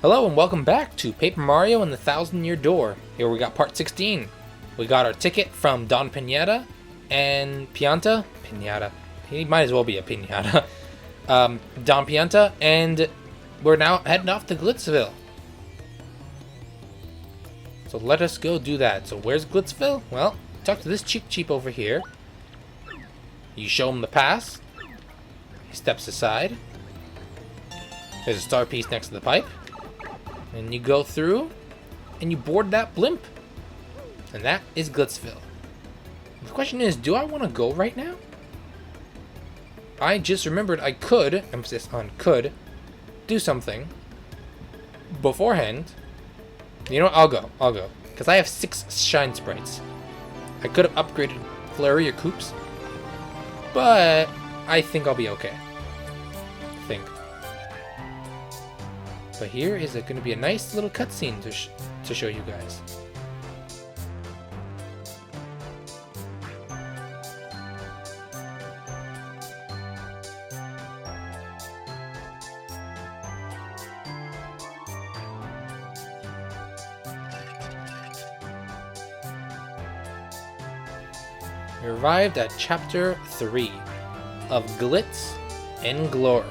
Hello and welcome back to Paper Mario and the Thousand-Year Door. Here we got part 16. We got our ticket from Don Pinata and Pianta. Pinata. He might as well be a Pinata. Don Pianta, and we're now heading off to Glitzville. So let us go do that. So where's Glitzville? Well, talk to this cheap over here. You show him the pass. He steps aside. There's a star piece next to the pipe. And you go through, and you board that blimp. And that is Glitzville. The question is, do I want to go right now? I just remembered I could, emphasis on could, do something beforehand. You know what? I'll go. Because I have 6 shine sprites. I could have upgraded Flurry or Coops. But I think I'll be okay. But here is going to be a nice little cutscene to show you guys. We arrived at Chapter 3 of Glitz and Glory.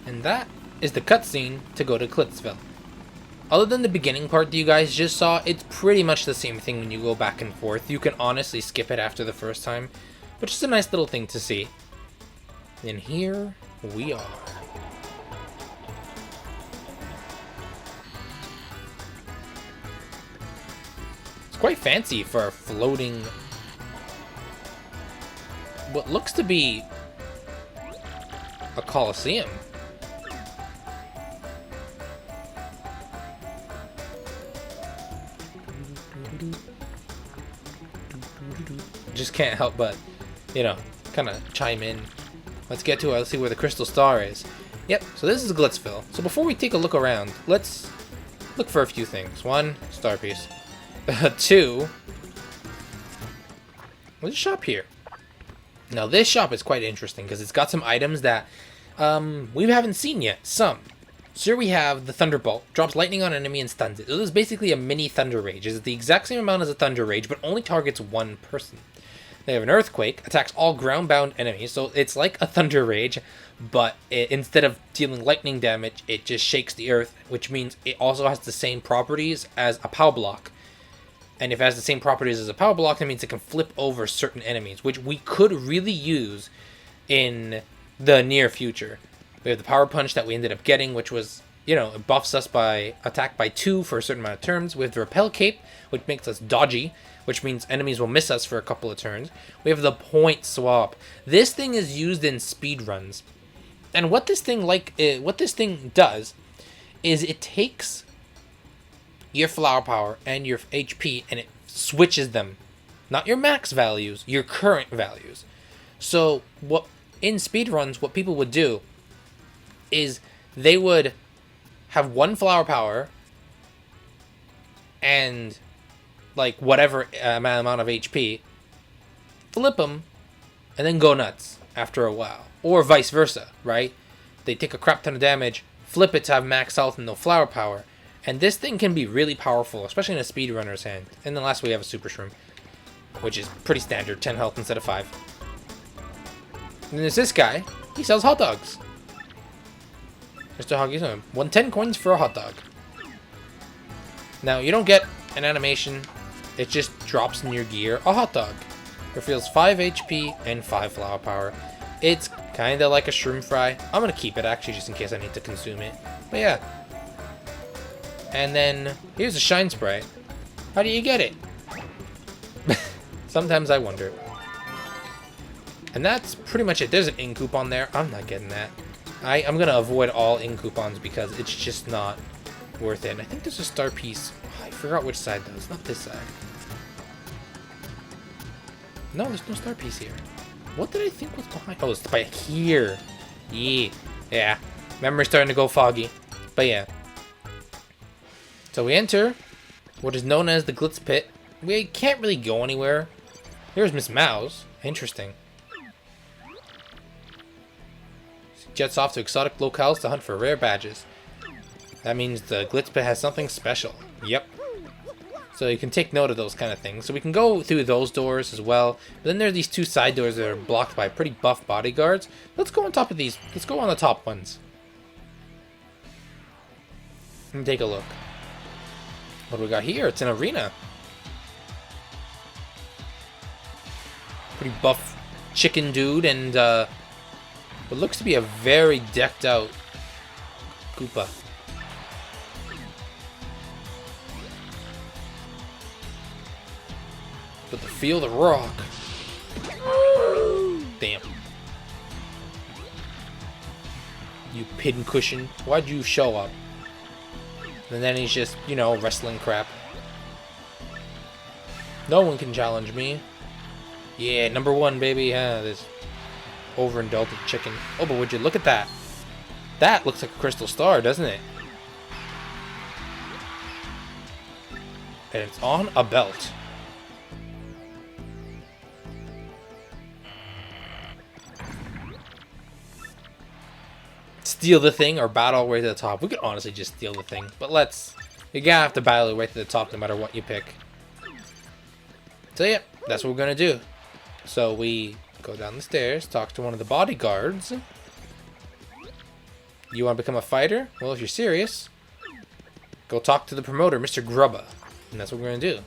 And that is the cutscene to go to Glitzville. Other than the beginning part that you guys just saw, it's pretty much the same thing when you go back and forth. You can honestly skip it after the first time, but just a nice little thing to see. And here we are. It's quite fancy for a floating, what looks to be a coliseum. Just can't help but, kind of chime in. Let's get to it. Let's see where the crystal star is. Yep, so this is Glitzville. So before we take a look around, let's look for a few things. 1, star piece. 2, there's a shop here. Now this shop is quite interesting because it's got some items that we haven't seen yet. Some. So here we have the Thunderbolt. Drops lightning on an enemy and stuns it. So this is basically a mini Thunder Rage. It's the exact same amount as a Thunder Rage, but only targets one person. They have an Earthquake. Attacks all ground-bound enemies. So it's like a Thunder Rage, but instead of dealing lightning damage, it just shakes the earth, which means it also has the same properties as a Pow Block. And if it has the same properties as a Pow Block, that means it can flip over certain enemies, which we could really use in the near future. We have the Power Punch that we ended up getting, which was, it buffs us by attack by 2 for a certain amount of turns. We have the Repel Cape, which makes us dodgy, which means enemies will miss us for a couple of turns. We have the Point Swap. This thing is used in speedruns. And what this thing does is it takes your flower power and your HP and it switches them. Not your max values, your current values. So in speedruns, what people would do is they would have 1 flower power and whatever amount of HP, flip them, and then go nuts after a while. Or vice versa, right? They take a crap ton of damage, flip it to have max health and no flower power. And this thing can be really powerful, especially in a speedrunner's hand. And then last we have a Super Shroom, which is pretty standard, 10 health instead of 5. And then there's this guy, he sells hot dogs. Mr. Hoggy's on 110 coins for a hot dog. Now, you don't get an animation, it just drops in your gear a hot dog. Refills 5 HP and 5 flower power. It's kind of like a shroom fry. I'm going to keep it actually just in case I need to consume it. But yeah. And then here's a shine sprite. How do you get it? Sometimes I wonder. And that's pretty much it. There's an ink coupon there. I'm not getting that. I'm going to avoid all ink coupons because it's just not worth it. And I think there's a star piece. Oh, I forgot which side though. It's not this side. No, there's no star piece here. What did I think was behind? Oh, it's by here. Yeah. Memory's starting to go foggy. But yeah. So we enter what is known as the Glitz Pit. We can't really go anywhere. Here's Miss Mouse. Interesting. She jets off to exotic locales to hunt for rare badges. That means the Glitz Pit has something special. Yep. So you can take note of those kind of things. So we can go through those doors as well. But then there are these two side doors that are blocked by pretty buff bodyguards. Let's go on top of these. Let's go on the top ones. And take a look. What do we got here? It's an arena. Pretty buff chicken dude and what looks to be a very decked out Koopa. But the feel the rock. Damn. You pincushion. Why'd you show up? And then he's just, you know, wrestling crap. No one can challenge me. Yeah, number one, baby. This overindulgent chicken. Oh, but would you look at that? That looks like a crystal star, doesn't it? And it's on a belt. Steal the thing or battle our way to the top. We could honestly just steal the thing, but you're gonna have to battle your way to the top no matter what you pick. So yeah, that's what we're gonna do. So we go down the stairs, talk to one of the bodyguards. You want to become a fighter? Well, if you're serious, go talk to the promoter, Mr. Grubba, and that's what we're gonna do.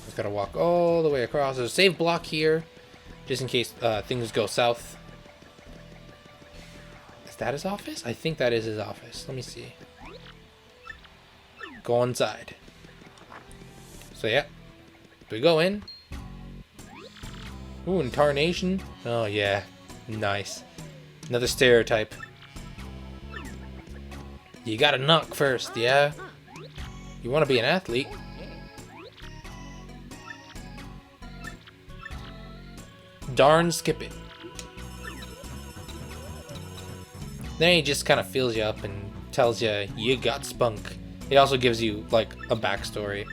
Just gotta walk all the way across. There's a save block here. Just in case things go south. Is that his office? I think that is his office. Let me see. Go inside. So yeah. We go in. Ooh, incarnation. Oh yeah. Nice. Another stereotype. You gotta knock first, yeah? You wanna be an athlete? Darn skip it. Then he just kind of fills you up and tells you you got spunk. It also gives you like a backstory.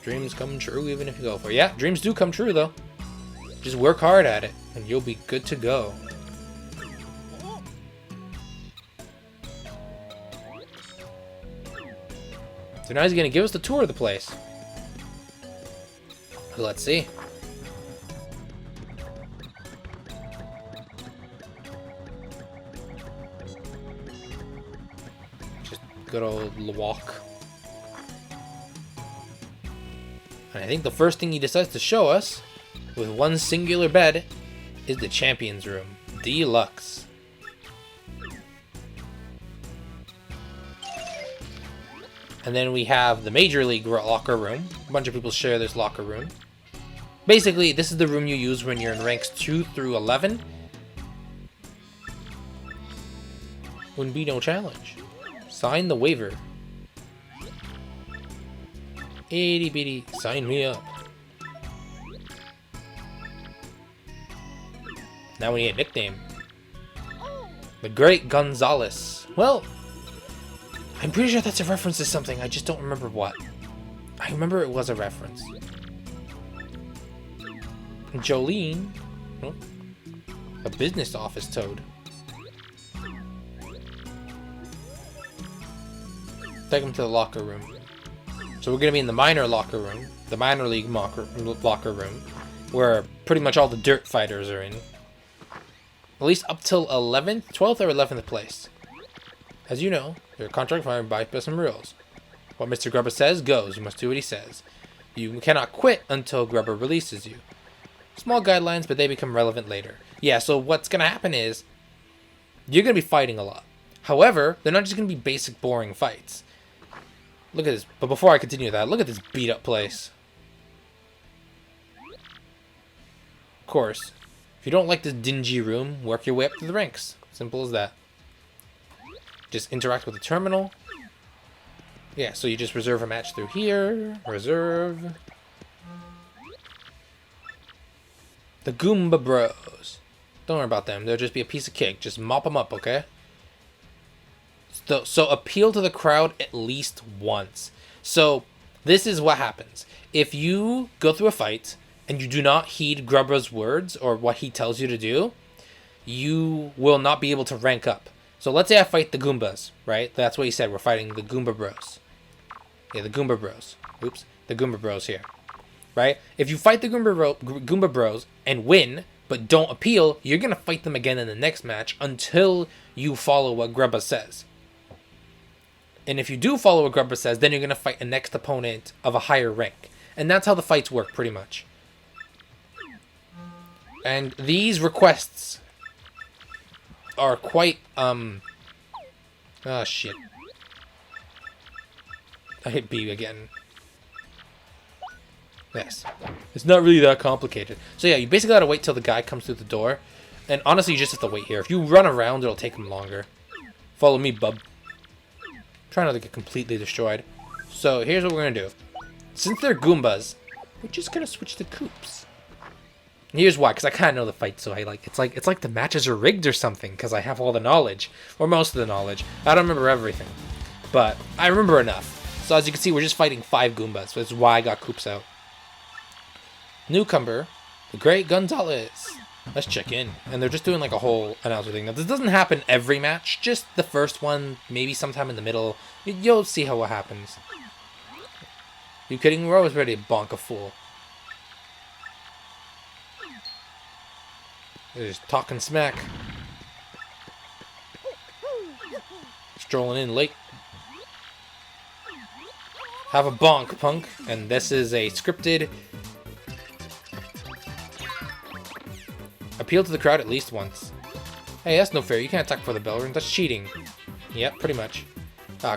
Dreams come true even if you go for it. Yeah, dreams do come true though. Just work hard at it and you'll be good to go. So now he's going to give us the tour of the place. Let's see. Just good old walk. And I think the first thing he decides to show us, with one singular bed, is the Champions Room. Deluxe. And then we have the Major League locker room. A bunch of people share this locker room. Basically, this is the room you use when you're in ranks 2 through 11. Wouldn't be no challenge. Sign the waiver. Itty bitty, sign me up. Now we need a nickname. The Great Gonzalez. Well, I'm pretty sure that's a reference to something, I just don't remember what. I remember it was a reference. Jolene. Oh, a business office toad. Take him to the locker room. So we're going to be in the minor locker room. The minor league locker room. Where pretty much all the dirt fighters are in. At least up till 11th, 12th or 11th place. As you know, your contract fired by some rules. What Mr. Grubba says goes. You must do what he says. You cannot quit until Grubba releases you. Small guidelines, but they become relevant later. Yeah, so what's going to happen is you're going to be fighting a lot. However, they're not just going to be basic, boring fights. Look at this. But before I continue that, look at this beat-up place. Of course, if you don't like this dingy room, work your way up to the ranks. Simple as that. Just interact with the terminal. Yeah, so you just reserve a match through here. Reserve. The Goomba Bros. Don't worry about them. They'll just be a piece of cake. Just mop them up, okay? So appeal to the crowd at least once. So this is what happens. If you go through a fight and you do not heed Grubba's words or what he tells you to do, you will not be able to rank up. So let's say I fight the Goombas, right? That's what he said. We're fighting the Goomba Bros. Yeah, the Goomba Bros. Oops. The Goomba Bros here. Right? If you fight the Goomba Bros and win, but don't appeal, you're going to fight them again in the next match until you follow what Grubba says. And if you do follow what Grubba says, then you're going to fight a next opponent of a higher rank. And that's how the fights work, pretty much. And these requests are quite, oh, shit. I hit B again. Yes. It's not really that complicated. So yeah, you basically gotta wait till the guy comes through the door. And honestly, you just have to wait here. If you run around, it'll take him longer. Follow me, bub. Try not to get completely destroyed. So here's what we're gonna do. Since they're Goombas, we're just gonna switch to Koops. And here's why, because I kind of know the fight, so it's like the matches are rigged or something, because I have all the knowledge, or most of the knowledge. I don't remember everything, but I remember enough. So as you can see, we're just fighting 5 Goombas. That's why I got Koops out. Newcomer, the Great Gonzalez. Let's check in. And they're just doing like a whole announcer thing. Now, this doesn't happen every match, just the first one, maybe sometime in the middle. You'll see how it happens. You kidding? We're always ready to bonk a fool. They're just talking smack. Strolling in late. Have a bonk, punk. And this is a scripted... Appeal to the crowd at least once. Hey, that's no fair. You can't attack before the bell rings. That's cheating. Yep, pretty much.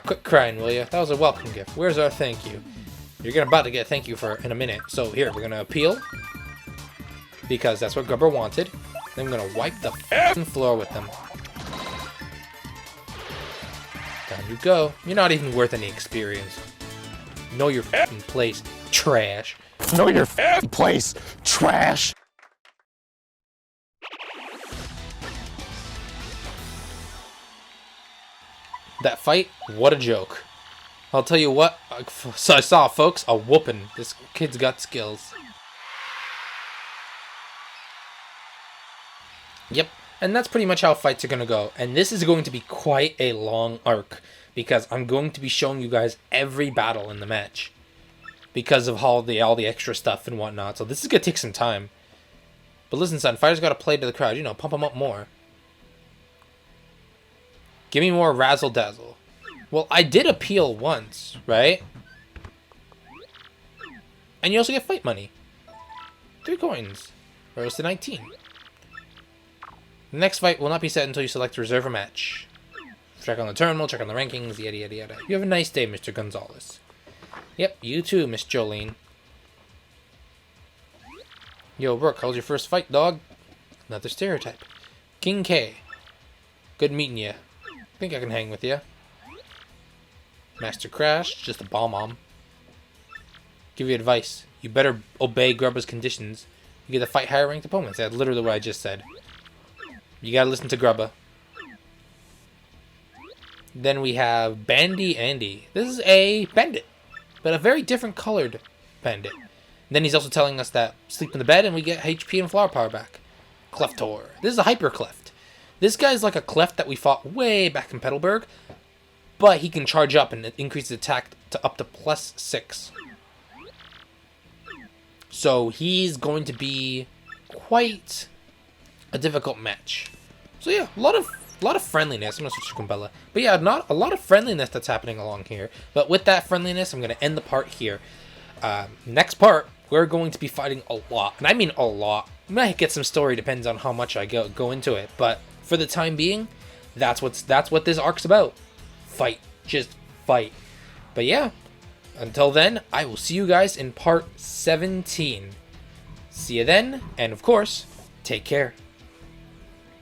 Quit crying, will ya? That was a welcome gift. Where's our thank you? You're about to get a thank you for in a minute. So here, we're gonna appeal. Because that's what Grubber wanted. Then I'm gonna wipe the f***ing floor with them. Down you go. You're not even worth any experience. Know your f***ing place, trash. Know your f***ing place, trash. That fight, what a joke. I'll tell you what, so I saw, folks, a whooping. This kid's got skills. Yep, and that's pretty much how fights are going to go. And this is going to be quite a long arc, because I'm going to be showing you guys every battle in the match. Because of all the extra stuff and whatnot. So this is going to take some time. But listen, son, fighters got to play to the crowd. You know, pump them up more. Give me more razzle-dazzle. Well, I did appeal once, right? And you also get fight money. 3 coins. Rose to 19. The next fight will not be set until you select reserve a match. Check on the terminal, check on the rankings, yada yada yada. You have a nice day, Mr. Gonzalez. Yep, you too, Miss Jolene. Yo, Brooke, how's your first fight, dog? Another stereotype. King K. Good meeting ya. Think I can hang with you. Master Crash, just a bomb-omb. Give you advice. You better obey Grubba's conditions. You get to fight higher ranked opponents. That's literally what I just said. You gotta listen to Grubba. Then we have Bandy Andy. This is a bandit, but a very different colored bandit. And then he's also telling us that sleep in the bed and we get HP and flower power back. Cleftor. This is a hyper cleft. This guy's like a cleft that we fought way back in Petalburg, but he can charge up and increase his attack to up to +6. So he's going to be quite a difficult match. So yeah, a lot of friendliness. I'm gonna switch to Kumbella, but yeah, not a lot of friendliness that's happening along here. But with that friendliness, I'm gonna end the part here. Next part, we're going to be fighting a lot, and I mean a lot. I might get some story, depends on how much I go into it, but for the time being, That's what this arc's about. Fight. Just fight. But yeah, until then, I will see you guys in part 17. See you then, and of course, take care.